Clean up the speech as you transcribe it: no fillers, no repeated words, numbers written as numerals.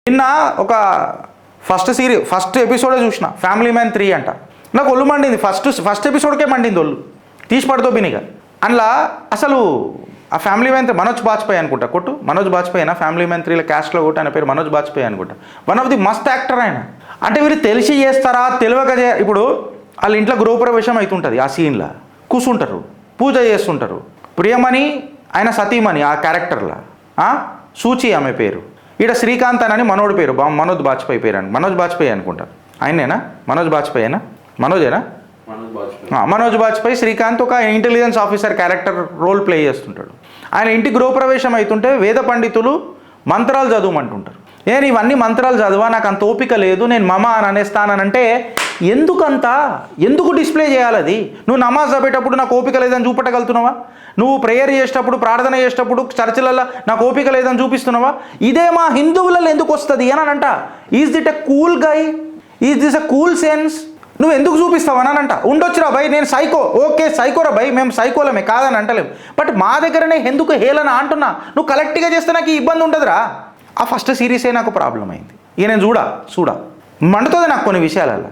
నిన్న ఒక ఫస్ట్ ఎపిసోడే చూసిన ఫ్యామిలీ మ్యాన్ 3 అంట. నాకు ఒళ్ళు మండింది. ఫస్ట్ ఎపిసోడ్కే మండింది ఒళ్ళు, తీసి పడుతో బినిగా. అందులో అసలు ఆ ఫ్యామిలీ మ్యాన్ మనోజ్ బాజ్పేయి అనుకుంటా, మనోజ్ బాజ్పేయినా ఫ్యామిలీ మ్యాన్ 3లో క్యాస్ట్లో కొట్టు, ఆయన పేరు మనోజ్ బాజ్పేయి అనుకుంటా. One of the must actor ఆయన. అంటే వీరు తెలిసి చేస్తారా తెలియక ఇప్పుడు వాళ్ళ ఇంట్లో గృహప్రవేశం అవుతుంటుంది, ఆ సీన్లో కూర్చుంటారు, పూజ చేస్తుంటారు. ప్రియమణి ఆయన సతీమణి ఆ క్యారెక్టర్లో, సూచి ఆమె పేరు. ఈడ శ్రీకాంత్ అని మనోడి పేరు, మనోజ్ బాజ్పేయి పేరు అని, మనోజ్ బాజ్పేయి అనుకుంటా. ఆయనేనా మనోజ్ బాజ్పేయినా? మనోజేనా? మనోజ్ బాజ్పేయి. శ్రీకాంత్ ఒక intelligence officer character role play చేస్తుంటాడు. ఆయన ఇంటి గృహప్రవేశం అవుతుంటే వేద పండితులు మంత్రాలు చదవమంటుంటారు. నేను ఇవన్నీ మంత్రాలు చదవా, నాకు అంత ఓపిక లేదు, నేను మమ అని అనేస్తానంటే ఎందుకు డిస్ప్లే చేయాలి అది? నువ్వు నమాజ్ చదివేటప్పుడు నాకు ఓపిక లేదని చూపెట్టగలుగుతున్నావా? నువ్వు ప్రేయర్ చేసేటప్పుడు, ప్రార్థన చేసేటప్పుడు చర్చిలలో నాకు ఓపిక లేదని చూపిస్తున్నావా? ఇదే మా హిందువులలో ఎందుకు వస్తుంది అని అంట. Is that a cool guy? Is this a cool sense? నువ్వు ఎందుకు చూపిస్తావు అని అంట. ఉండొచ్చురా భయ్, నేను సైకో, ఓకే సైకోరా భయ్, మేము సైకోలమే కాదని అంటలేము. బట్ మా దగ్గరనే ఎందుకు హేళన అంటున్నా? నువ్వు కలెక్ట్గా చేస్తే నాకు ఇబ్బంది ఉంటుందిరా. ఆ ఫస్ట్ సిరీసే నాకు ప్రాబ్లం అయింది. ఇక నేను చూడా మండుతుంది నాకు కొన్ని విషయాలలో.